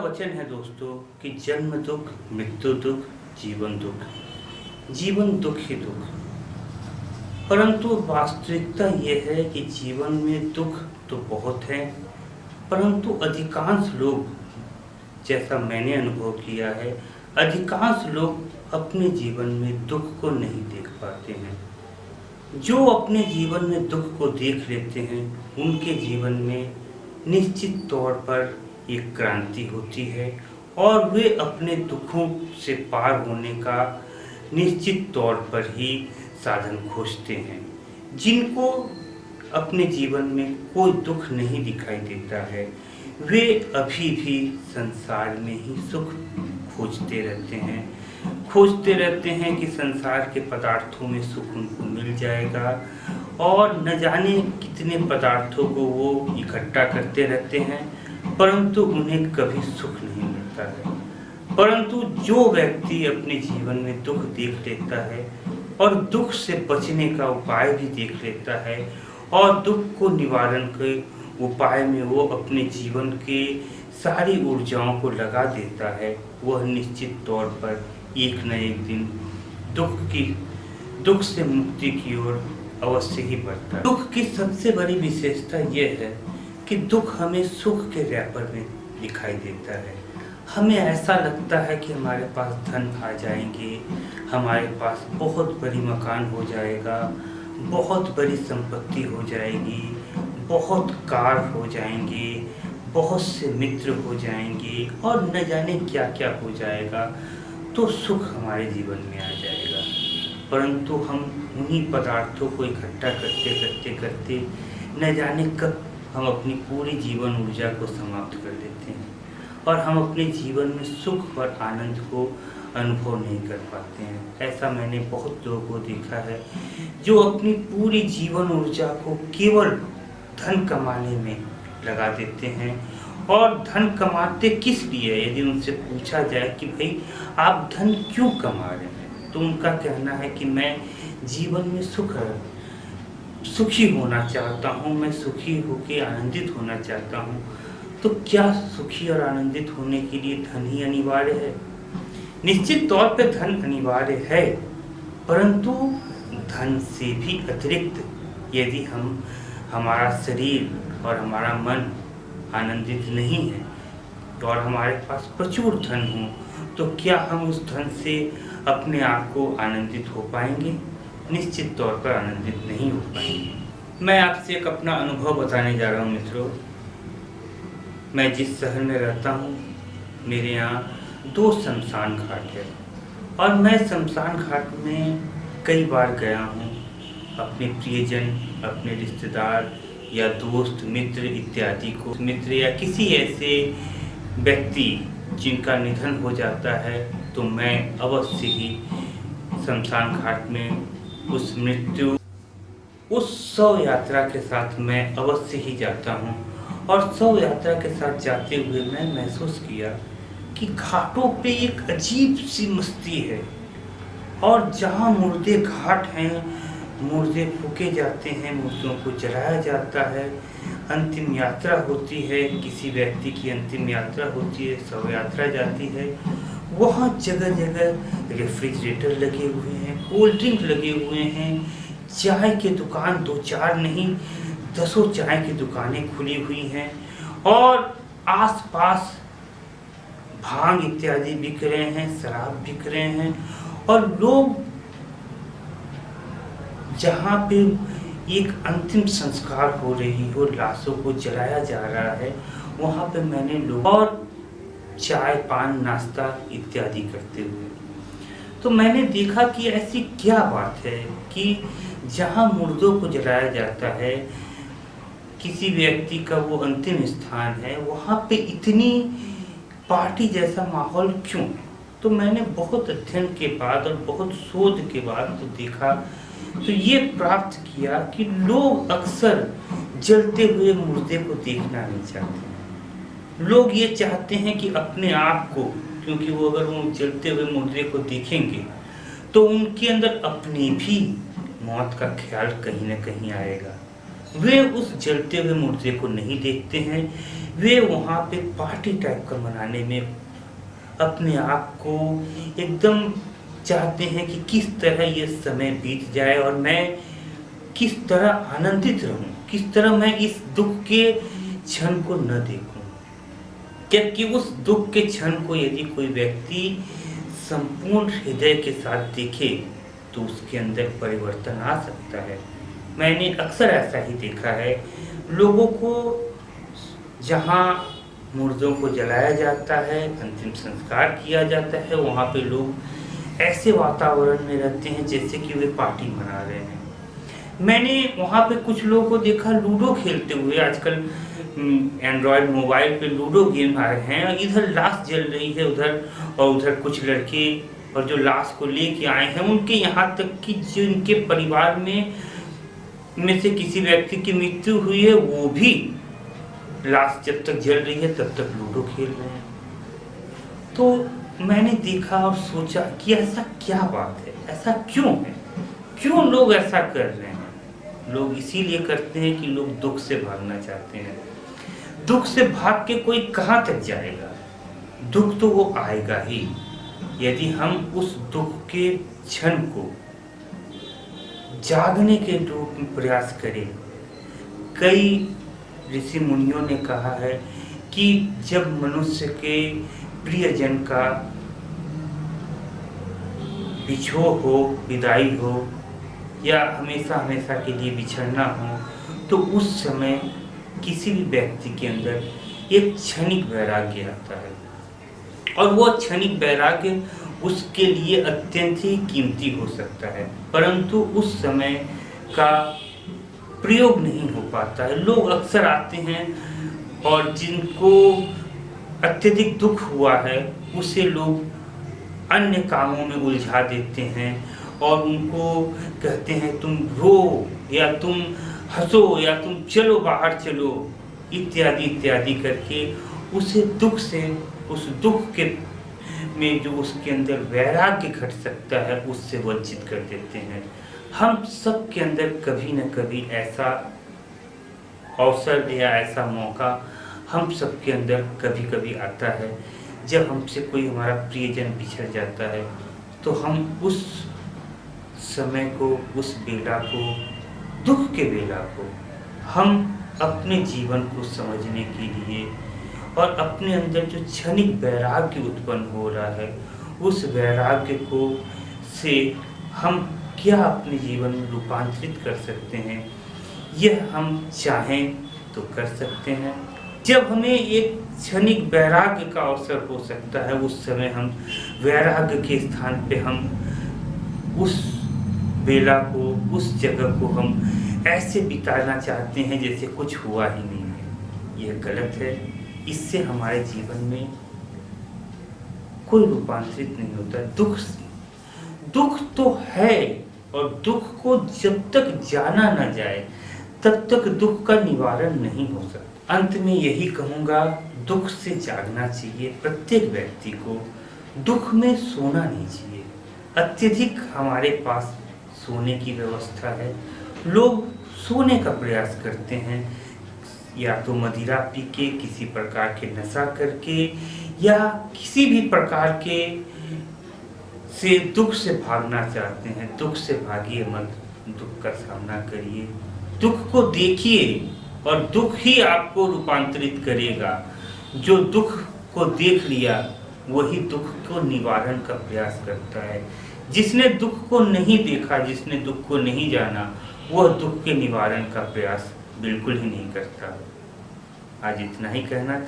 वचन है दोस्तों कि जन्म दुख, मृत्यु दुख, जीवन दुख, जीवन दुख ही दुख। परंतु वास्तविकता ये है कि जीवन में दुख तो बहुत है, परंतु अधिकांश लोग, जैसा मैंने अनुभव किया है, अधिकांश लोग अपने जीवन में दुख को नहीं देख पाते हैं। जो अपने जीवन में दुख को देख लेते हैं, उनके जीवन में निश्चित तौर पर एक क्रांति होती है और वे अपने दुखों से पार होने का निश्चित तौर पर ही साधन खोजते हैं। जिनको अपने जीवन में कोई दुख नहीं दिखाई देता है, वे अभी भी संसार में ही सुख खोजते रहते हैं कि संसार के पदार्थों में सुख उनको मिल जाएगा, और न जाने कितने पदार्थों को वो इकट्ठा करते रहते हैं, परंतु उन्हें कभी सुख नहीं मिलता है। परंतु जो व्यक्ति अपने जीवन में दुख देख लेता है और दुख से बचने का उपाय भी देख लेता है और दुख को निवारण के उपाय में वो अपने जीवन के सारी ऊर्जाओं को लगा देता है, वह निश्चित तौर पर एक न एक दिन दुख से मुक्ति की ओर अवश्य ही बढ़ता है। दुख की सबसे बड़ी विशेषता यह है कि दुख हमें सुख के रैपर में दिखाई देता है। हमें ऐसा लगता है कि हमारे पास धन आ जाएंगे, हमारे पास बहुत बड़ी मकान हो जाएगा, बहुत बड़ी संपत्ति हो जाएगी, बहुत कार हो जाएंगे, बहुत से मित्र हो जाएंगे और न जाने क्या क्या हो जाएगा, तो सुख हमारे जीवन में आ जाएगा। परंतु हम उन्हीं पदार्थों को इकट्ठा करते न जाने कब हम अपनी पूरी जीवन ऊर्जा को समाप्त कर देते हैं और हम अपने जीवन में सुख और आनंद को अनुभव नहीं कर पाते हैं। ऐसा मैंने बहुत लोगों को देखा है जो अपनी पूरी जीवन ऊर्जा को केवल धन कमाने में लगा देते हैं। और धन कमाते किस लिए? यदि उनसे पूछा जाए कि भाई आप धन क्यों कमा रहे हैं, तो उनका कहना है कि मैं जीवन में सुखी होना चाहता हूँ, मैं सुखी होकर आनंदित होना चाहता हूँ। तो क्या सुखी और आनंदित होने के लिए धन ही अनिवार्य है? निश्चित तौर पे धन अनिवार्य है, परंतु धन से भी अतिरिक्त यदि हमारा शरीर और हमारा मन आनंदित नहीं है और हमारे पास प्रचुर धन हो, तो क्या हम उस धन से अपने आप को आनंदित हो पाएंगे? निश्चित तौर पर आनंदित नहीं हो पाएंगे। मैं आपसे एक अपना अनुभव बताने जा रहा हूँ मित्रों। मैं जिस शहर में रहता हूँ, मेरे यहाँ 2 शमशान घाट है और मैं शमशान घाट में कई बार गया हूँ। अपने प्रियजन, अपने रिश्तेदार या दोस्त, मित्र इत्यादि को, मित्र या किसी ऐसे व्यक्ति जिनका निधन हो जाता है, तो मैं अवश्य ही शमशान घाट में उस शव यात्रा के साथ मैं अवश्य ही जाता हूँ। और शव यात्रा के साथ जाते हुए मैं महसूस किया कि घाटों पे एक अजीब सी मस्ती है, और जहाँ मुर्दे घाट हैं, मुर्दे फूके जाते हैं, मुर्दों को जलाया जाता है, अंतिम यात्रा होती है, किसी व्यक्ति की अंतिम यात्रा होती है, शव यात्रा जाती है, वहाँ जगह जगह रेफ्रिजरेटर लगे हुए हैं, कोल्ड ड्रिंक लगे हुए हैं, चाय की दुकान 2-4 नहीं 10 चाय की दुकानें खुली हुई हैं, और आसपास भांग इत्यादि बिक रहे हैं, शराब बिक रहे हैं, और लोग जहाँ पे एक अंतिम संस्कार हो रही हो, लाशों को जलाया जा रहा है, वहाँ पे मैंने लोग और चाय पान नाश्ता इत्यादि करते हुए, तो मैंने देखा कि ऐसी क्या बात है कि जहाँ मुर्दों को जलाया जाता है, किसी व्यक्ति का वो अंतिम स्थान है, वहाँ पे इतनी पार्टी जैसा माहौल क्यों? तो मैंने बहुत अध्ययन के बाद और बहुत शोध के बाद तो देखा, तो ये प्राप्त किया कि लोग अक्सर जलते हुए मुर्दे को देखना नहीं चाहते। लोग ये चाहते हैं कि अपने आप को, क्योंकि वो अगर वो जलते हुए मुर्दे को देखेंगे तो उनके अंदर अपनी भी मौत का ख्याल कहीं न कहीं आएगा। वे उस जलते हुए मुर्दे को नहीं देखते हैं। वे वहाँ पे पार्टी टाइप का मनाने में अपने आप को एकदम चाहते हैं कि किस तरह ये समय बीत जाए और मैं किस तरह आनंदित रहूं, किस तरह मैं इस दुख के क्षण को न देखूं। जबकि उस दुख के क्षण को यदि कोई व्यक्ति संपूर्ण हृदय के साथ देखे तो उसके अंदर परिवर्तन आ सकता है। मैंने अक्सर ऐसा ही देखा है, लोगों को जहाँ मुर्दों को जलाया जाता है, अंतिम संस्कार किया जाता है, वहाँ पे लोग ऐसे वातावरण में रहते हैं जैसे कि वे पार्टी मना रहे हैं। मैंने वहाँ पे कुछ लोगों को देखा लूडो खेलते हुए। आजकल एंड्रॉयड मोबाइल पे लूडो गेम आ रहे हैं, इधर लाश जल रही है उधर, और उधर कुछ लड़के और जो लाश को लेके आए हैं उनके यहाँ तक कि जिनके परिवार में से किसी व्यक्ति की मृत्यु हुई है वो भी लाश जब तक जल रही है तब तक लूडो खेल रहे हैं। तो मैंने देखा और सोचा कि ऐसा क्या बात है, ऐसा क्यों है, क्यों लोग ऐसा कर रहे हैं। लोग इसीलिए करते हैं कि लोग दुख से भागना चाहते हैं। दुख से भाग के कोई कहाँ तक जाएगा, दुख तो वो आएगा ही। यदि हम उस दुख के क्षण को जागने के रूप में प्रयास करें। कई ऋषि मुनियों ने कहा है कि जब मनुष्य के प्रियजन का बिछोह हो, विदाई हो, या हमेशा हमेशा के लिए बिछड़ना हो, तो उस समय किसी भी व्यक्ति के अंदर एक क्षणिक वैराग्य आता है, और वो क्षणिक वैराग्य उसके लिए अत्यंत ही कीमती हो सकता है, परंतु उस समय का प्रयोग नहीं हो पाता है। लोग अक्सर आते हैं और जिनको अत्यधिक दुख हुआ है उसे लोग अन्य कामों में उलझा देते हैं और उनको कहते हैं तुम रो या तुम हंसो या तुम चलो बाहर चलो इत्यादि इत्यादि करके उसे दुख से, उस दुख के में जो उसके अंदर वैराग्य घट सकता है उससे वंचित कर देते हैं। हम सब के अंदर कभी न कभी ऐसा अवसर या ऐसा मौका हम सब के अंदर कभी कभी आता है जब हमसे कोई हमारा प्रियजन बिछड़ जाता है, तो हम उस समय को, उस बेला को, दुख के बेला को हम अपने जीवन को समझने के लिए और अपने अंदर जो क्षणिक वैराग्य उत्पन्न हो रहा है उस वैराग्य को से हम क्या अपने जीवन में रूपांतरित कर सकते हैं, यह हम चाहें तो कर सकते हैं। जब हमें एक क्षणिक वैराग्य का अवसर हो सकता है उस समय हम वैराग्य के स्थान पे हम उस बेला को, उस जगह को हम ऐसे बिताना चाहते हैं जैसे कुछ हुआ ही नहीं है। यह गलत है। इससे हमारे जीवन में कोई रूपांतरित नहीं होता। दुख तो है और दुख को जब तक जाना न जाए तब तक दुख का निवारण नहीं हो सकता। अंत में यही कहूँगा, दुख से जागना चाहिए प्रत्येक व्यक्ति को। दुख में सोना नहीं चाहिए। अत्यधिक हमारे पास सोने की व्यवस्था है, लोग सोने का प्रयास करते हैं या तो मदिरा पी के, किसी प्रकार के नशा करके, या किसी भी प्रकार के से दुख से भागना चाहते हैं। दुख से भागिए मत, दुख का सामना करिए, दुख को देखिए और दुख ही आपको रूपांतरित करेगा। जो दुख को देख लिया वही दुख को निवारण का प्रयास करता है। जिसने दुख को नहीं देखा, जिसने दुख को नहीं जाना, वह दुख के निवारण का प्रयास बिल्कुल ही नहीं करता। आज इतना ही कहना था।